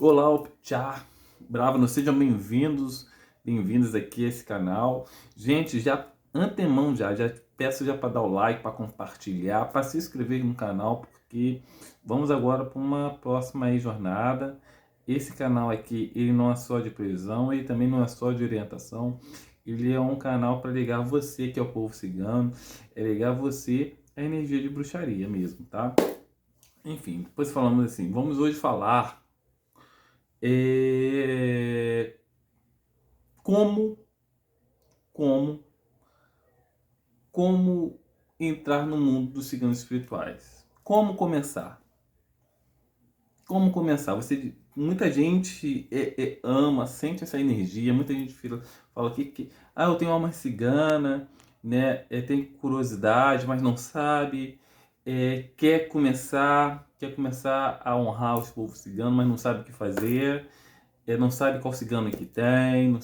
Olá, tchau, bravo, sejam bem-vindos, bem-vindas aqui a esse canal. Gente, já antemão já peço já para dar o like, para compartilhar, para se inscrever no canal, porque vamos agora para uma próxima aí jornada. Esse canal aqui, ele não é só de previsão, ele também não é só de orientação, ele é um canal para ligar você que é o povo cigano, é ligar você à energia de bruxaria mesmo, tá? Enfim, depois falamos assim, vamos hoje falar é, como, como, como entrar no mundo dos ciganos espirituais. Como começar? Como começar? Muita gente ama, sente essa energia. Muita gente fala que eu tenho alma cigana, né? Tem curiosidade, mas não sabe. Quer começar a honrar os povos ciganos, mas não sabe o que fazer. Não sabe qual cigano que tem.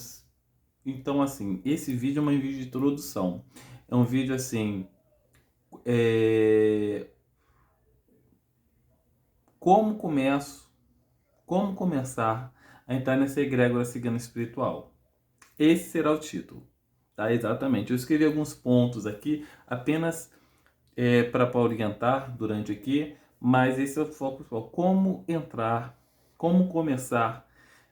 Então, assim, esse vídeo é um vídeo de introdução. É um vídeo assim, é, como começo, como começar a entrar nessa egrégora cigana espiritual. Esse será o título, tá? Exatamente. Eu escrevi alguns pontos aqui, apenas para orientar durante aqui, mas esse é o foco principal. Como entrar, como começar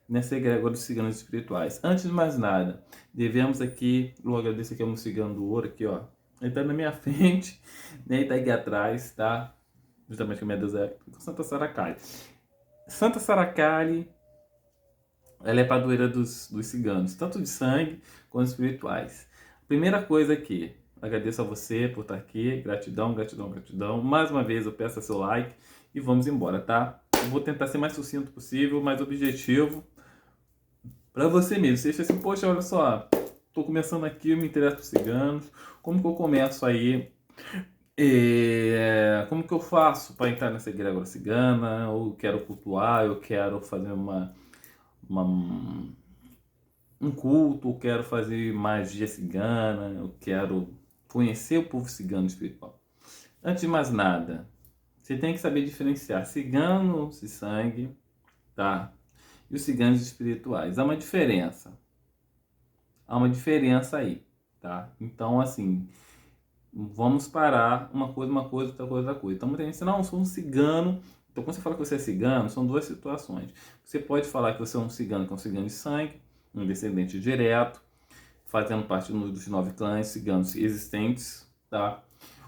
nessa egrégora dos ciganos espirituais. Antes de mais nada, devemos aqui, eu agradeço aqui ao meu cigano do ouro, aqui ó, ele tá na minha frente, né, ele tá aqui atrás, tá? Justamente com a minha deusa é Santa Saracali. Santa Saracali, ela é padroeira dos ciganos, tanto de sangue quanto espirituais. Primeira coisa aqui, agradeço a você por estar aqui, gratidão, gratidão, gratidão. Mais uma vez eu peço seu like e vamos embora, tá? Eu vou tentar ser mais sucinto possível, mais objetivo, para você mesmo. Você acha assim, poxa, olha só, tô começando aqui, eu me interesso por ciganos, como que eu começo aí? Como que eu faço para entrar nessa egrégora cigana? Eu quero cultuar, eu quero fazer uma, um culto, eu quero fazer magia cigana, eu quero conhecer o povo cigano espiritual. Antes de mais nada, você tem que saber diferenciar cigano de sangue, tá? E os ciganos espirituais. Há uma diferença. Há uma diferença aí, tá? Então, assim, vamos parar uma coisa, outra coisa, outra coisa. Então, muita gente diz, não, eu sou um cigano. Então, quando você fala que você é cigano, são duas situações. Você pode falar que você é um cigano, que é um cigano de sangue, um descendente direto, fazendo parte dos 9 clãs ciganos existentes, tá?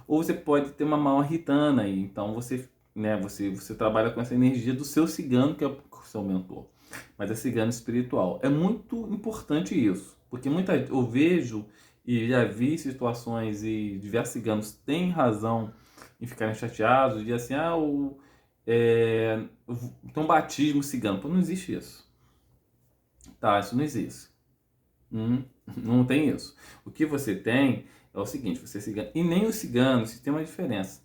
Ou você pode ter uma mal ritana aí, então você trabalha com essa energia do seu cigano, que é o seu mentor. Mas é cigano espiritual. É muito importante isso, porque eu vejo e já vi situações e diversos ciganos têm razão em ficarem chateados, de assim, tem um batismo cigano. Pô, não existe isso. Tá, isso não existe. Não tem isso. O que você tem é o seguinte, você é cigano. E nem os ciganos, tem uma diferença.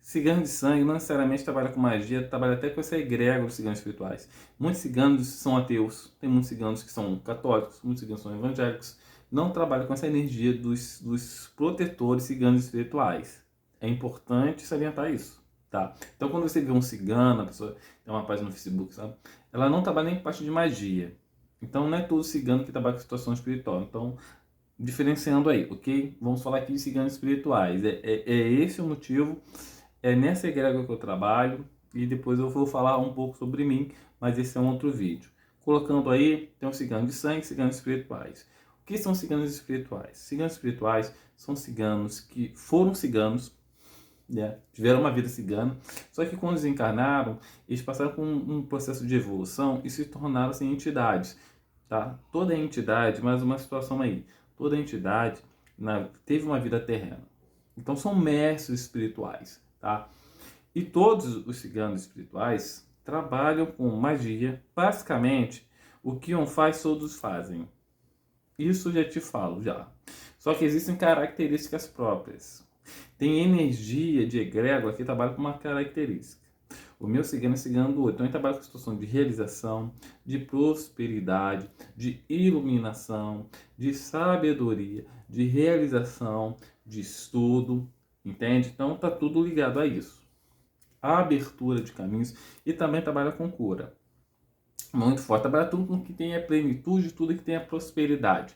Cigano de sangue não necessariamente trabalha com magia, trabalha até com essa egrégora dos ciganos espirituais. Muitos ciganos são ateus, tem muitos ciganos que são católicos, muitos ciganos são evangélicos. Não trabalham com essa energia dos protetores ciganos espirituais. É importante salientar isso, tá? Então quando você vê um cigano, a pessoa tem uma página no Facebook, sabe? Ela não trabalha nem com parte de magia. Então não é todo cigano que trabalha com situação espiritual. Então, diferenciando aí, ok? Vamos falar aqui de ciganos espirituais. É esse o motivo, é nessa egrégora que eu trabalho e depois eu vou falar um pouco sobre mim, mas esse é um outro vídeo. Colocando aí, tem os ciganos de sangue e ciganos espirituais. O que são ciganos espirituais? Ciganos espirituais são ciganos que foram ciganos, né? Tiveram uma vida cigana, só que quando desencarnaram, eles passaram por um processo de evolução e se tornaram assim, entidades. Tá? Toda entidade, mais uma situação aí, toda entidade teve uma vida terrena. Então são mestres espirituais, tá? E todos os ciganos espirituais trabalham com magia. Basicamente, o que um faz, todos fazem. Isso já te falo, já. Só que existem características próprias. Tem energia de egrégora que trabalha com uma característica. O meu cigano é cigano do outro. Então, ele trabalha com a situação de realização, de prosperidade, de iluminação, de sabedoria, de realização, de estudo, entende? Então, tá tudo ligado a isso. A abertura de caminhos e também trabalha com cura. muito forte. Trabalha tudo com que tenha plenitude, tudo que tenha prosperidade.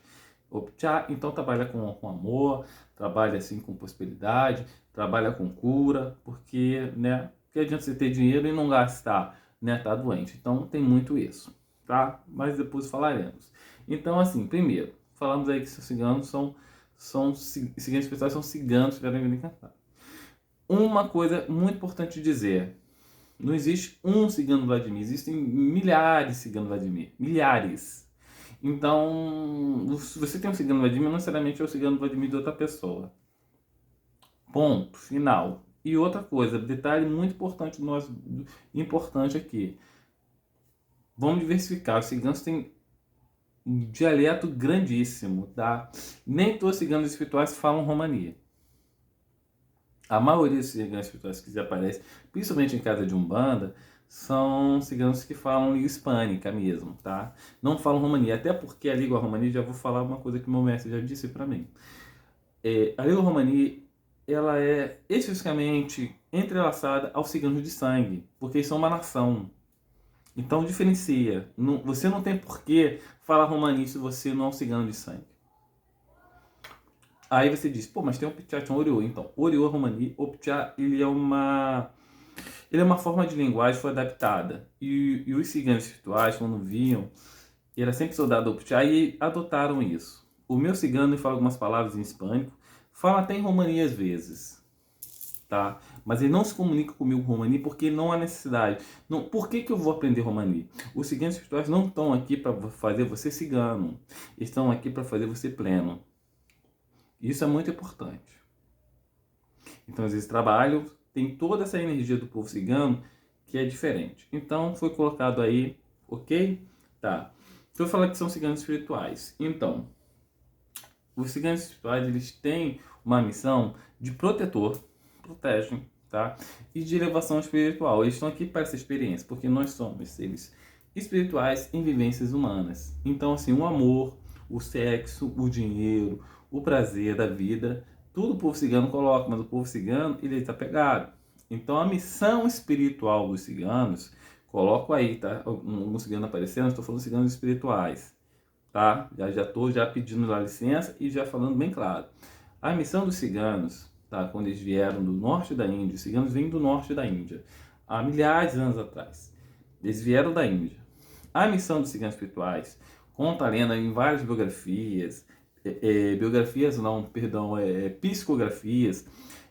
Optcha, então trabalha com amor, trabalha assim com prosperidade, trabalha com cura, porque, né, que adianta você ter dinheiro e não gastar, né, tá doente. Então tem muito isso, tá? Mas depois falaremos. Então assim, primeiro, falamos aí que os ciganos ciganos espirituais são ciganos que vieram me encantar. Uma coisa muito importante de dizer, não existe um cigano Vladimir, existem milhares de ciganos Vladimir, milhares. Então, se você tem um cigano Vladimir, não necessariamente é o cigano Vladimir de outra pessoa. Ponto, final. E outra coisa, detalhe muito importante aqui. Vamos diversificar. Os ciganos têm um dialeto grandíssimo, tá? Nem todos os ciganos espirituais falam romani. A maioria dos ciganos espirituais que aparecem, principalmente em casa de Umbanda, são ciganos que falam língua hispânica mesmo, tá? Não falam romani, até porque a língua romani, já vou falar uma coisa que meu mestre já disse para mim. A língua romani, ela é especificamente entrelaçada aos ciganos de sangue, porque eles são uma nação. Então diferencia. Você não tem por que falar romani se você não é um cigano de sangue. Aí você diz, pô, mas tem um Optcha, um Oriô. Então, Oriô Romani, Optcha, ele é uma forma de linguagem que foi adaptada. E os ciganos espirituais, quando viam, era sempre soldado Optcha e adotaram isso. O meu cigano fala algumas palavras em hispânico, fala até em romani às vezes, tá? Mas ele não se comunica comigo em romani porque não há necessidade. Não, por que eu vou aprender romani? Os ciganos espirituais não estão aqui para fazer você cigano, estão aqui para fazer você pleno. Isso é muito importante. Então, esse trabalho tem toda essa energia do povo cigano que é diferente. Então, foi colocado aí, ok? Tá. Deixa eu falar que são ciganos espirituais. Então, os ciganos espirituais, eles têm uma missão de protetor, protegem, tá? E de elevação espiritual. Eles estão aqui para essa experiência, porque nós somos seres espirituais em vivências humanas. Então, assim, o amor, o sexo, o dinheiro, o prazer da vida, tudo o povo cigano coloca, mas o povo cigano, ele está pegado. Então, a missão espiritual dos ciganos, coloco aí, tá? Alguns ciganos aparecendo, estou falando ciganos espirituais, tá? Já estou pedindo a licença e já falando bem claro. A missão dos ciganos, tá? Quando eles vieram do norte da Índia, os ciganos vêm do norte da Índia, há milhares de anos atrás. Eles vieram da Índia. A missão dos ciganos espirituais, conta a lenda em várias biografias, psicografias,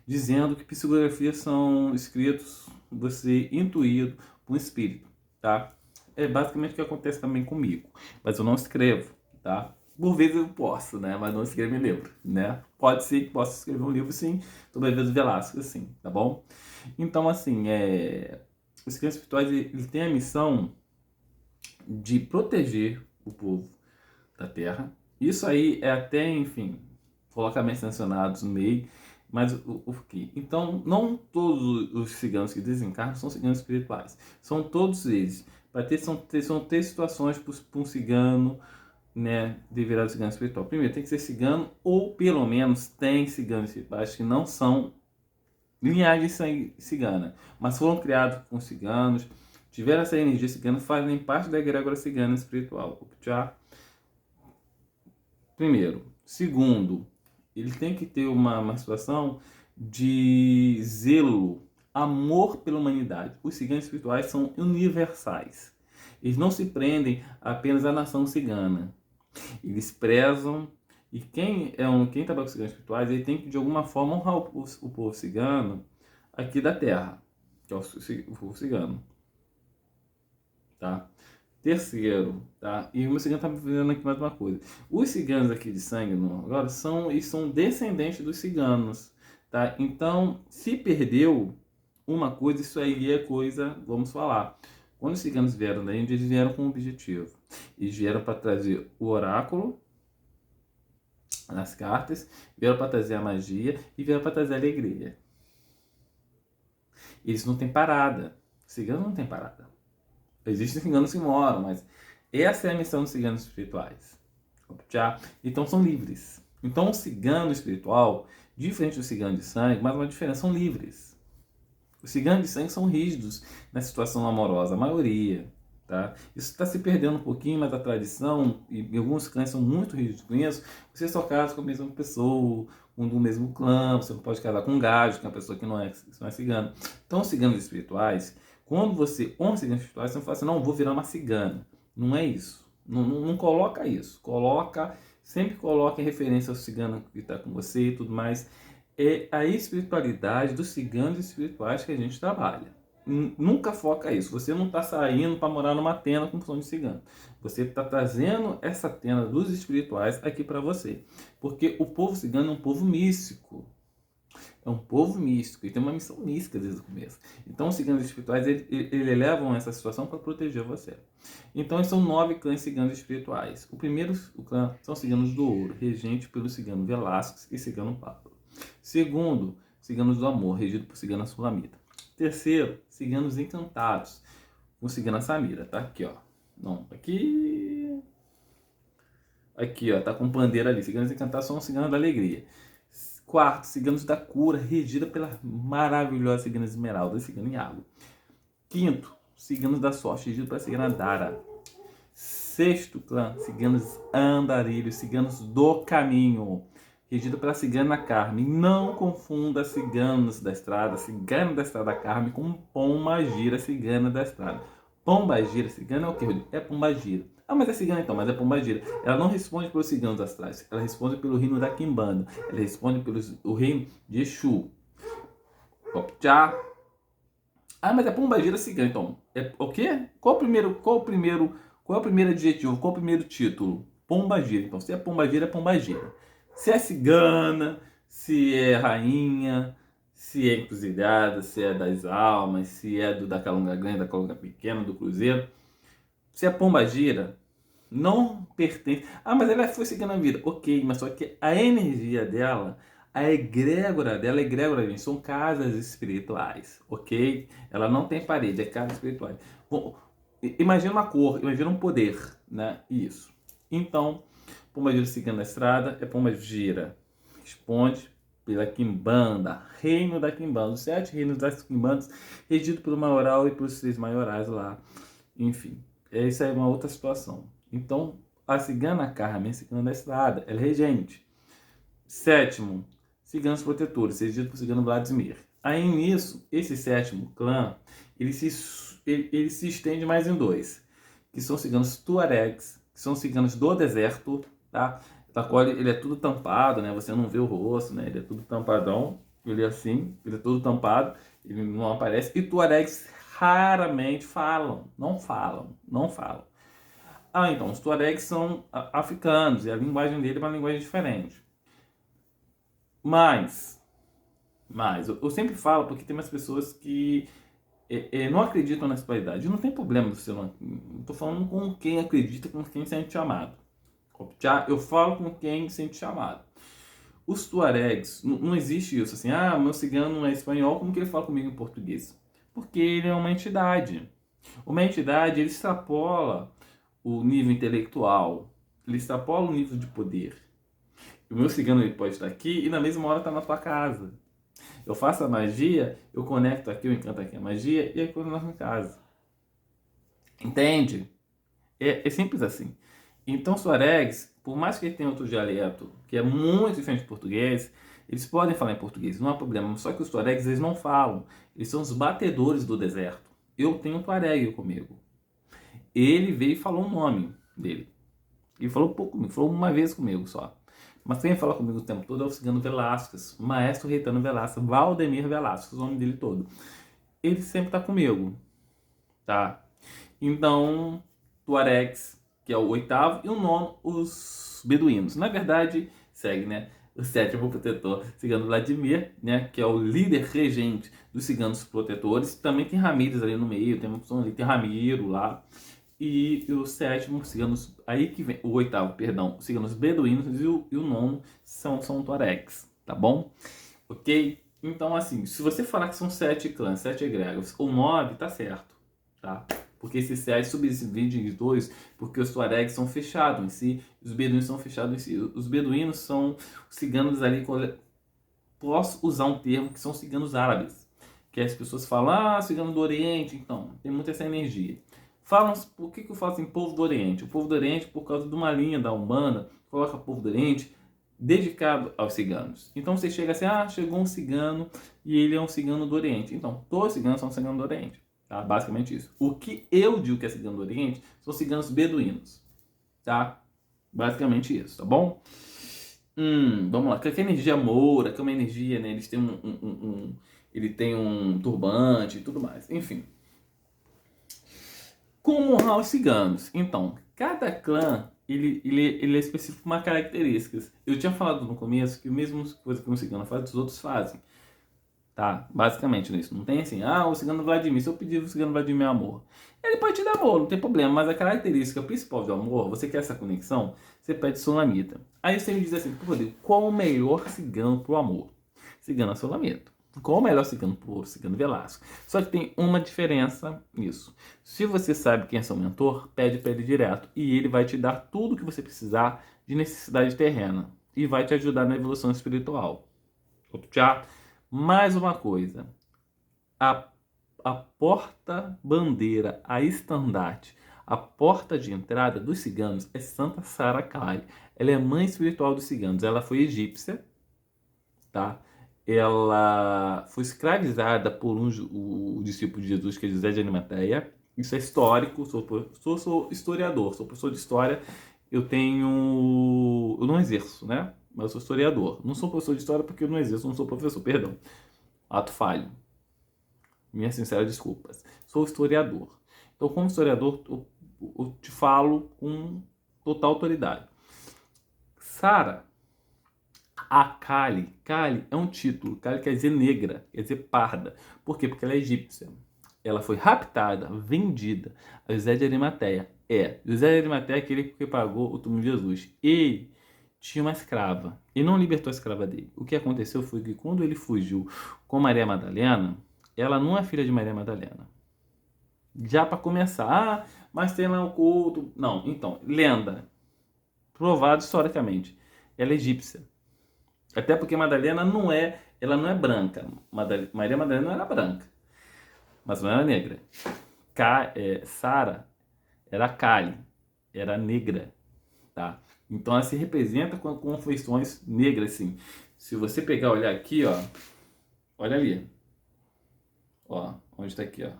dizendo que psicografias são escritos, você intuído por um espírito, tá? É basicamente o que acontece também comigo, mas eu não escrevo, tá? Por vezes eu posso, né? Mas não escrevo em livro, né? Pode ser que possa escrever um livro, sim, sobre a vida do Velasco, sim, tá bom? Então, assim, os ciganos espirituais, eles têm a missão de proteger o povo da terra. Isso aí é até, enfim, colocamentos mencionados no meio, mas o que? Então, não todos os ciganos que desencarnam são ciganos espirituais. São todos eles. São três situações para um cigano, né, de virar cigano espiritual. Primeiro, tem que ser cigano, ou pelo menos tem ciganos espirituais que não são linhagem cigana, mas foram criados com ciganos, tiveram essa energia cigana, fazem parte da egrégora cigana espiritual. Já primeiro. Segundo, ele tem que ter uma situação de zelo, amor pela humanidade. Os ciganos espirituais são universais. Eles não se prendem apenas à nação cigana. Eles prezam, e quem trabalha com ciganos espirituais, ele tem que de alguma forma honrar o povo cigano aqui da terra, que é o povo cigano, tá? Terceiro, tá? E o cigano tá me vendo aqui mais uma coisa. Os ciganos aqui de sangue agora eles são descendentes dos ciganos, tá? Então, se perdeu uma coisa, isso aí é coisa, vamos falar. Quando os ciganos vieram da Índia, eles vieram com um objetivo. Eles vieram para trazer o oráculo, as cartas, vieram para trazer a magia e vieram para trazer a alegria. Eles não têm parada. Ciganos não têm parada. Existem ciganos que moram, mas essa é a missão dos ciganos espirituais. Então são livres. Então o cigano espiritual, diferente do cigano de sangue, mas uma diferença, são livres. Os ciganos de sangue são rígidos na situação amorosa, a maioria. Tá? Isso está se perdendo um pouquinho, mas a tradição, e alguns clãs são muito rígidos com isso, você só casa com a mesma pessoa, um do mesmo clã, você não pode casar com um gajo, que é uma pessoa que não é cigana. Então, os ciganos espirituais, quando você honra os ciganos espirituais, você não fala assim, não, vou virar uma cigana. Não é isso. Não coloca isso. Sempre coloca em referência ao cigano que está com você e tudo mais. É a espiritualidade dos ciganos espirituais que a gente trabalha. Nunca foca isso. Você não está saindo para morar numa tenda com som de cigano. Você está trazendo essa tenda dos espirituais aqui para você. Porque o povo cigano é um povo místico. É um povo místico e tem uma missão mística desde o começo. Então, os ciganos espirituais ele elevam essa situação para proteger você. Então, são 9 clãs ciganos espirituais. O primeiro clã são os ciganos do ouro, regente pelo cigano Velasquez e cigano Pablo. Segundo, ciganos do amor, regido por cigana Sulamita. Terceiro, ciganos encantados, com cigana Samira. Tá aqui, ó. Não, aqui. Aqui, ó. Tá com pandeira ali. Ciganos encantados são os ciganos da alegria. Quarto, ciganos da cura, regida pela maravilhosa cigana Esmeralda, cigana em água. Quinto, ciganos da sorte, regido pela cigana Dara. Sexto clã, ciganos andarilhos, ciganos do caminho, regido pela cigana Carmen. Não confunda ciganos da estrada, cigana da estrada Carmen, com Pombagira, cigana da estrada. Pombagira, cigana é o que? É Pombagira. Ah, mas é cigana então, mas é Pombagira. Ela não responde pelos ciganos astrais, ela responde pelo reino da Quimbanda, ela responde pelo o reino de Exu. Tchá. Ah, mas é Pombagira cigana, então. É o quê? Qual é o primeiro adjetivo? Qual é o primeiro título? Pombagira. Então, se é Pombagira, é Pombagira. Se é cigana, se é rainha, se é encruzilhada, se é das almas, se é da calunga grande, da calunga pequena, do cruzeiro. Se é Pombagira, não pertence. Ah, mas ela foi cigana na vida. Ok, mas só que a energia dela, a egrégora dela, gente, são casas espirituais, ok? Ela não tem parede, é casas espirituais. Bom, imagina uma cor, imagina um poder, né? Isso. Então, Pombagira cigana na estrada é Pombagira. Responde pela Quimbanda, reino da Quimbanda, os 7 reinos das Quimbandas, regido pelo maioral e pelos 3 maiorais lá. Enfim, essa é uma outra situação. Então, a cigana Carmen, cigana da estrada, ela é regente. Sétimo, ciganos protetores, regido por cigano Vladimir. Aí nisso, esse sétimo clã, ele se estende mais em 2, que são ciganos tuaregs, que são ciganos do deserto, tá? Da qual ele é tudo tampado, né? Você não vê o rosto, né? Ele é tudo tampadão, ele é assim, ele é todo tampado, ele não aparece. E tuaregs raramente falam, não falam, não falam. Ah, então, os tuaregs são africanos, e a linguagem dele é uma linguagem diferente. Mas eu sempre falo porque tem umas pessoas que não acreditam na espiritualidade. Não tem problema você não. Estou falando com quem acredita, com quem sente chamado. Eu falo com quem sente chamado. Os tuaregs, não existe isso assim, ah, meu cigano não é espanhol, como que ele fala comigo em português? Porque ele é uma entidade. Uma entidade, ele extrapola o nível intelectual, ele extrapola o nível de poder. O meu cigano ele pode estar aqui e na mesma hora está na tua casa. Eu faço a magia, eu conecto aqui, eu encanto aqui a magia e aí quando nós em casa. Entende? É simples assim. Então, Soaregs, por mais que ele tenha outro dialeto, que é muito diferente do português, eles podem falar em português, não há problema. Só que os Tuaregs, eles não falam. Eles são os batedores do deserto. Eu tenho um Tuareg comigo. Ele veio e falou o nome dele. Ele falou pouco comigo, falou uma vez comigo só. Mas quem fala comigo o tempo todo é o cigano Velasquez, o maestro Reitano Velasquez, Valdemir Velasquez, o nome dele todo. Ele sempre está comigo, tá? Então, Tuaregs, que é o oitavo, e o nono, os beduínos. Na verdade, segue, né? O sétimo protetor, cigano Vladimir, né? Que é o líder regente dos ciganos protetores. Também tem Ramírez ali no meio, tem uma opção ali, tem Ramiro lá. E o sétimo, ciganos, aí que vem, o oitavo, perdão, ciganos beduínos e o nono são tuaregs, tá bom? Ok? Então, assim, se você falar que são 7 clãs, 7 egregores, ou 9, tá certo, tá? Porque esses 7 subdividem em 2, porque os tuaregs são fechados em si, os beduínos são fechados em si. Os beduínos são os ciganos ali, posso usar um termo que são ciganos árabes, que as pessoas falam, ah, cigano do Oriente, então, tem muita essa energia. Falam, por que eu falo assim, povo do Oriente? O povo do Oriente, por causa de uma linha da Umbanda, coloca povo do Oriente dedicado aos ciganos. Então você chega assim, chegou um cigano e ele é um cigano do Oriente. Então, todos os ciganos são ciganos do Oriente. Tá? Basicamente isso. O que eu digo que é cigano do Oriente são ciganos beduínos. Tá? Basicamente isso, tá bom? Vamos lá. Que é energia moura, que é uma energia, né? Eles têm ele tem um turbante e tudo mais. Enfim. Como honrar os ciganos? Então, cada clã ele é específico por uma características. Eu tinha falado no começo que a mesma coisa que um cigano faz, os outros fazem. Tá? Basicamente nisso. Não tem assim, o cigano Vladimir, se eu pedir o cigano Vladimir amor, ele pode te dar amor, não tem problema, mas a característica principal do amor, você quer essa conexão, você pede solamita. Aí você me diz assim, Rodrigo, qual o melhor cigano pro amor? Cigano solamita. Qual o melhor cigano pro cigano Velasco? Só que tem uma diferença nisso. Se você sabe quem é seu mentor, pede para ele direto e ele vai te dar tudo o que você precisar de necessidade terrena e vai te ajudar na evolução espiritual. Já mais uma coisa, a porta-bandeira, a estandarte, a porta de entrada dos ciganos é Santa Sara Kali. Ela é mãe espiritual dos ciganos. Ela foi egípcia, tá? Ela foi escravizada por o discípulo de Jesus, que é José de Arimateia. Isso é histórico, sou historiador, sou professor de história. Eu não exerço, né? Mas eu sou historiador. Não sou professor de história porque eu não exerço, não sou professor, perdão. Ato falho. Minhas sinceras desculpas. Sou historiador. Então, como historiador, eu te falo com total autoridade. Sara, a Kali é um título. Kali quer dizer negra, quer dizer parda. Por quê? Porque ela é egípcia. Ela foi raptada, vendida a José de Arimateia. José de Arimateia é aquele que pagou o túmulo de Jesus. Ele tinha uma escrava. Ele não libertou a escrava dele. O que aconteceu foi que quando ele fugiu com Maria Madalena, ela não é filha de Maria Madalena. Já para começar, mas tem lá o culto. Não, então, lenda. Provado historicamente. Ela é egípcia. Até porque Madalena ela não é branca. Maria Madalena não era branca, mas não era negra. Sara era Kali, era negra, tá? Então ela se representa com feições negras, assim. Se você pegar, olhar aqui, ó, olha ali, ó, onde tá aqui, ó,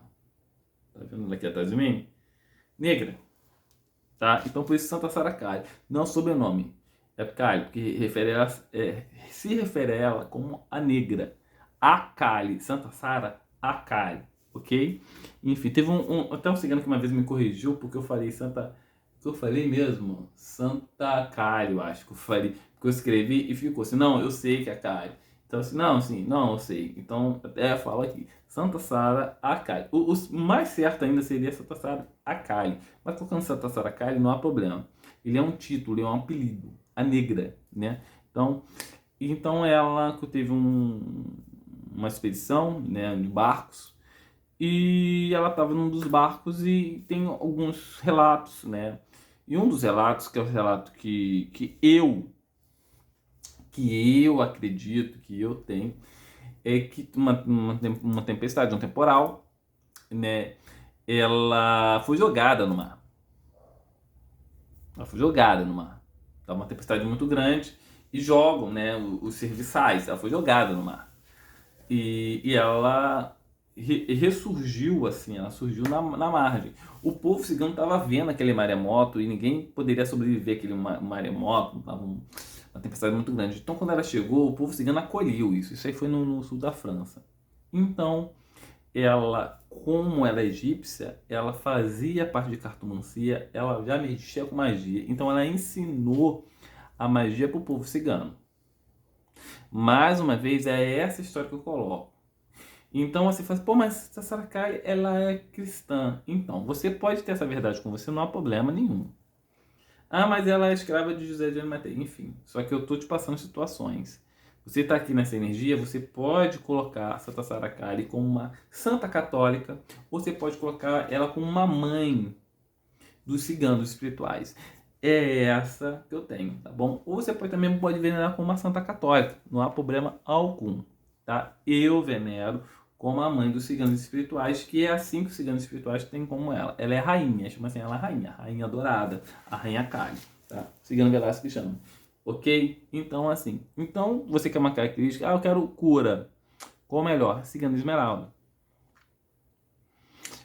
tá vendo aqui atrás de mim? Negra, tá? Então por isso Santa Sara Kali, não é sobrenome, é Kali, porque se refere a ela como a negra, a Kali, Santa Sara, a Kali. Ok? Enfim, teve até um cigano que uma vez me corrigiu porque eu falei que eu falei mesmo, Santa Kali, eu acho que eu falei, porque eu escrevi e ficou assim, não, eu sei que é Kali. Então assim, não, sim, não, eu sei. Então, até eu falo aqui, Santa Sara Akali. O mais certo ainda seria Santa Sara Akali, mas colocando Santa Sara Akali não há problema. Ele é um título, ele é um apelido, a negra, né? Então ela teve uma expedição, né, de barcos, e ela estava num dos barcos e tem alguns relatos, né? E um dos relatos, que é o relato que eu acredito, que eu tenho, é que uma tempestade, um temporal, né? Ela foi jogada no mar. Ela foi jogada no mar. Tá uma tempestade muito grande e jogam, né, os serviçais. Ela foi jogada no mar. E ela ressurgiu assim, ela surgiu na margem. O povo cigano estava vendo aquele maremoto e ninguém poderia sobreviver àquele maremoto, uma tempestade muito grande. Então, quando ela chegou, o povo cigano acolheu isso. Isso aí foi no sul da França. Então, ela, como ela é egípcia, ela fazia parte de cartomancia, ela já mexia com magia. Então, ela ensinou a magia para o povo cigano. Mais uma vez, é essa história que eu coloco. Então você fala, pô, mas essa Sarai, ela é cristã. Então, você pode ter essa verdade com você, não há problema nenhum. Mas ela é escrava de José de Arimateia. Enfim, só que eu tô te passando situações. Você está aqui nessa energia, você pode colocar Santa Sara Kali como uma santa católica, ou você pode colocar ela como uma mãe dos ciganos espirituais. É essa que eu tenho, tá bom? Ou você também pode venerar como uma santa católica, não há problema algum, tá? Eu venero como a mãe dos ciganos espirituais, que é assim que os ciganos espirituais têm como ela. Ela é rainha, chama assim, ela é rainha dourada, a rainha Kali, tá? Cigano Velasco que chama. Ok? Então, assim. Então, você quer uma característica, eu quero cura. Qual melhor? Cigano Esmeralda.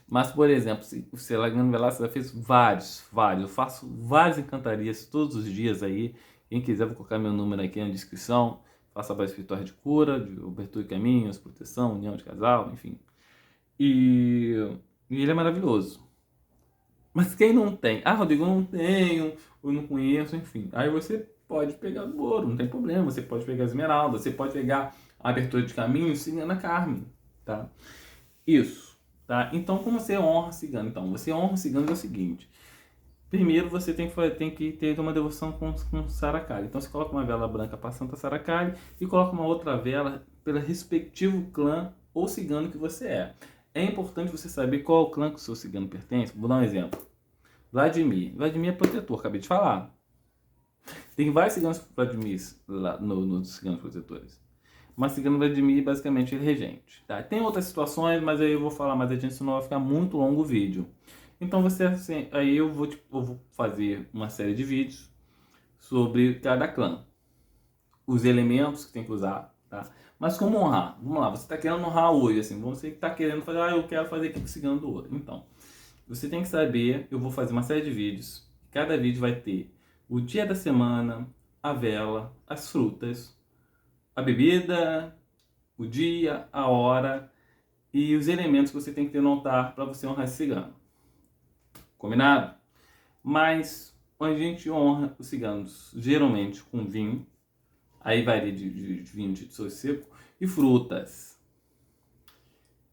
Mas, por exemplo, se o Cigano Velasco já fez vários. Eu faço várias encantarias todos os dias aí. Quem quiser, vou colocar meu número aqui na descrição. Faço trabalho espiritual de cura, de abertura de caminhos, proteção, união de casal, enfim. E ele é maravilhoso. Mas quem não tem? Ah, Rodrigo, eu não tenho, eu não conheço, enfim. Aí você pode pegar o ouro, não tem problema. Você pode pegar a esmeralda, você pode pegar a abertura de caminho, cigana Carmen, tá? Isso, tá? Então, como você honra cigano? Então, você honra o cigano é o seguinte. Primeiro, você tem que ter uma devoção com Saracali. Então, você coloca uma vela branca para Santa Saracali e coloca uma outra vela pelo respectivo clã ou cigano que você é. É importante você saber qual é o clã que o seu cigano pertence. Vou dar um exemplo. Vladimir. Vladimir é protetor, acabei de falar. Tem vários ciganos Vladimir lá nos ciganos protetores. Mas cigano Vladimir, basicamente, ele é regente. Tá? Tem outras situações, mas aí eu vou falar mais adiante, senão vai ficar muito longo o vídeo. Então, você, assim, aí eu vou fazer uma série de vídeos sobre cada clã. Os elementos que tem que usar, tá? Mas como honrar? Vamos lá, você está querendo honrar hoje, assim. Você está querendo fazer, eu quero fazer aqui com o cigano do ouro. Então, você tem que saber, eu vou fazer uma série de vídeos. Cada vídeo vai ter o dia da semana, a vela, as frutas, a bebida, o dia, a hora e os elementos que você tem que ter no altar para você honrar esse cigano. Combinado? Mas a gente honra os ciganos geralmente com vinho, aí varia de vinho de sois seco, e frutas.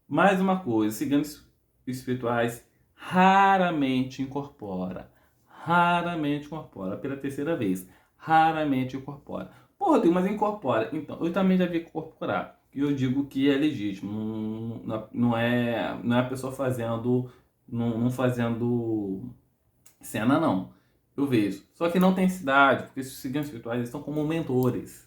Mais uma coisa, ciganos espirituais raramente incorpora. Pela terceira vez. Raramente incorpora. Pô, Rodrigo, mas incorpora. Então, eu também já vi incorporar. E eu digo que é legítimo. Não é a pessoa fazendo. Não fazendo cena, não. Eu vejo. Só que não tem cidade, porque esses ciganos espirituais estão como mentores.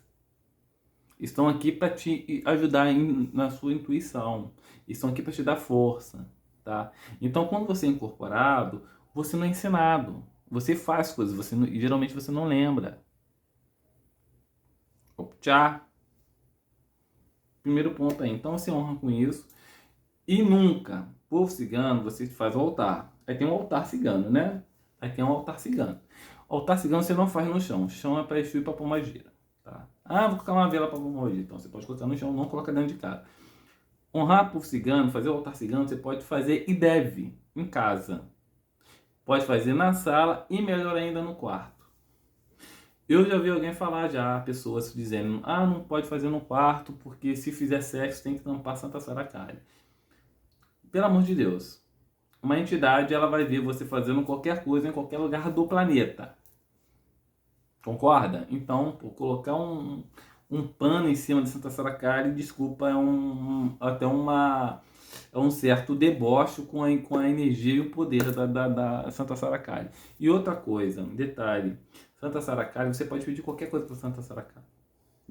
Estão aqui para te ajudar na sua intuição. Estão aqui para te dar força, tá? Então, quando você é incorporado, você não é ensinado. Você faz coisas, geralmente você não lembra. Tchau. Primeiro ponto aí. Então, você honra com isso. E nunca, povo cigano, você faz o altar. Aí tem um altar cigano, né? Aí tem um altar cigano. O altar cigano você não faz no chão. O chão é para Exu e para Pombagira. Tá? Ah, vou colocar uma vela para Pombagira. Então você pode colocar no chão, não coloca dentro de casa. Honrar o povo cigano, fazer o altar cigano, você pode fazer e deve em casa. Pode fazer na sala e melhor ainda no quarto. Eu já vi alguém falar já, pessoas dizendo, não pode fazer no quarto porque se fizer sexo tem que tampar Santa Saracali. Pelo amor de Deus. Uma entidade, ela vai ver você fazendo qualquer coisa em qualquer lugar do planeta. Concorda? Então, colocar um pano em cima de Santa Saracali, desculpa, é um certo deboche com a energia e o poder da Santa Saracali. E outra coisa, um detalhe, Santa Saracali, você pode pedir qualquer coisa para Santa Saracali.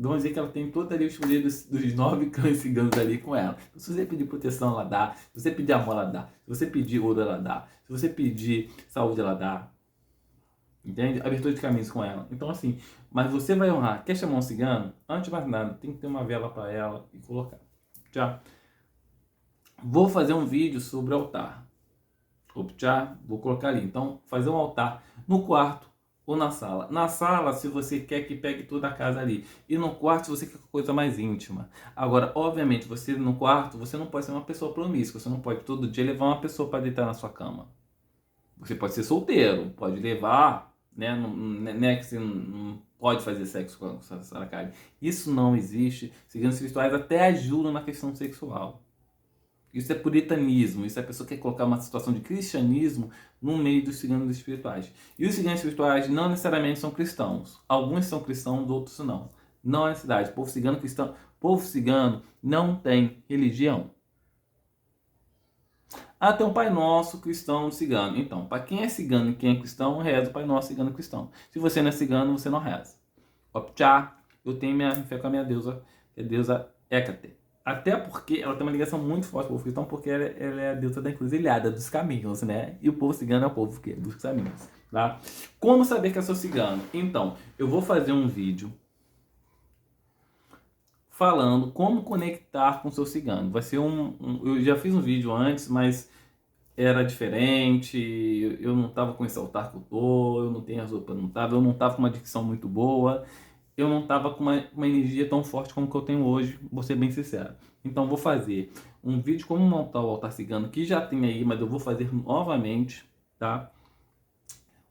Vamos dizer que ela tem todo ali os poderes dos 9 clãs ciganos ali com ela. Então, se você pedir proteção, ela dá. Se você pedir amor, ela dá. Se você pedir ouro, ela dá. Se você pedir saúde, ela dá. Entende? Abertura de caminhos com ela. Então, assim, mas você vai honrar. Quer chamar um cigano? Antes de mais nada, tem que ter uma vela para ela e colocar. Já. Vou fazer um vídeo sobre altar. Já vou colocar ali. Então, fazer um altar no quarto ou na sala. Na sala, se você quer que pegue toda a casa ali. E no quarto, se você quer coisa mais íntima. Agora, obviamente, você no quarto, você não pode ser uma pessoa promíscua. Você não pode todo dia levar uma pessoa para deitar na sua cama. Você pode ser solteiro, pode levar, né? Não é que você não pode fazer sexo com a Saracali. Isso não existe. Ciganos espirituais até ajudam na questão sexual. Isso é puritanismo, isso é a pessoa que quer colocar uma situação de cristianismo no meio dos ciganos espirituais. E os ciganos espirituais não necessariamente são cristãos. Alguns são cristãos, outros não. Não é necessidade. Povo cigano não tem religião. Tem um Pai Nosso cristão cigano. Então, para quem é cigano e quem é cristão, reza o Pai Nosso cigano cristão. Se você não é cigano, você não reza. Tchau. Eu tenho minha fé com a minha deusa, que é a deusa Hécate. Até porque ela tem uma ligação muito forte com o povo cristão, porque ela é a deusa da encruzilhada, dos caminhos, né? E o povo cigano é o povo que? Dos caminhos, tá? Como saber que eu sou cigano? Então, eu vou fazer um vídeo falando como conectar com o seu cigano. Vai ser eu já fiz um vídeo antes, mas era diferente, eu não tava com esse altar que eu tô, eu não tenho as roupas, eu não tava com uma dicção muito boa, eu não tava com uma energia tão forte como que eu tenho hoje, vou ser bem sincero. Então vou fazer um vídeo como montar o altar cigano, que já tem aí, mas eu vou fazer novamente, tá?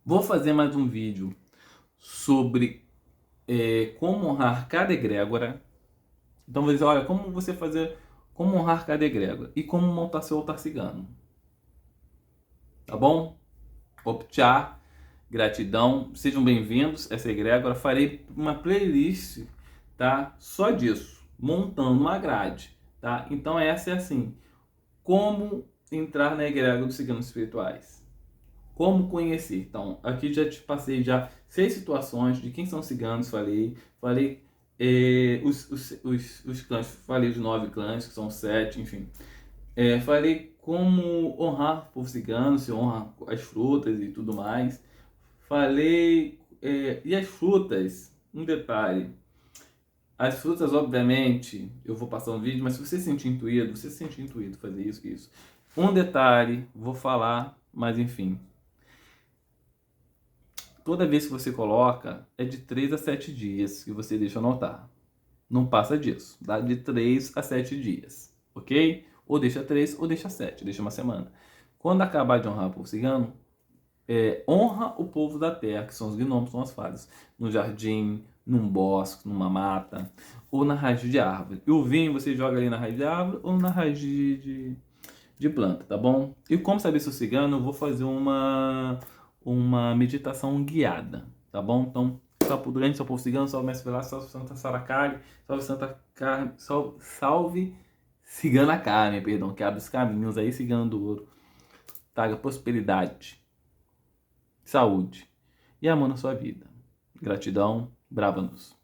Vou fazer mais um vídeo sobre como honrar cada egrégora. Então vou dizer, olha, como honrar cada egrégora e como montar seu altar cigano. Tá bom? Optchar, gratidão, sejam bem-vindos. Essa egrégora, farei uma playlist, tá? Só disso, montando uma grade, tá? Então essa é assim, como entrar na egrégora dos ciganos espirituais. Como conhecer? Então, aqui já te passei já 6 situações de quem são ciganos, falei os clãs, falei os 9 clãs, que são 7, enfim. Falei como honrar o povo cigano, se honra as frutas e tudo mais. Falei, e as frutas, um detalhe, as frutas, obviamente, eu vou passar um vídeo, mas se você se sentir intuído fazer isso. Um detalhe, vou falar, mas enfim. Toda vez que você coloca, é de 3 a 7 dias que você deixa anotar. Não passa disso, dá de 3 a 7 dias, ok? Ou deixa 3 ou deixa 7, deixa uma semana. Quando acabar de honrar o povo cigano, honra o povo da terra, que são os gnomos, são as fadas, no jardim, num bosque, numa mata, ou na raiz de árvore. E o vinho você joga ali na raiz de árvore ou na raiz de planta, tá bom? E como saber se eu cigano, eu vou fazer uma meditação guiada, tá bom? Então, salve durante, salve povo cigano, salve mestre Velasco, salve Santa Saracari, salve Santa Carme, salve Cigana Carmen, perdão, que abre os caminhos aí, cigano do ouro, traga prosperidade, saúde e amor na sua vida. Gratidão, brava-nos.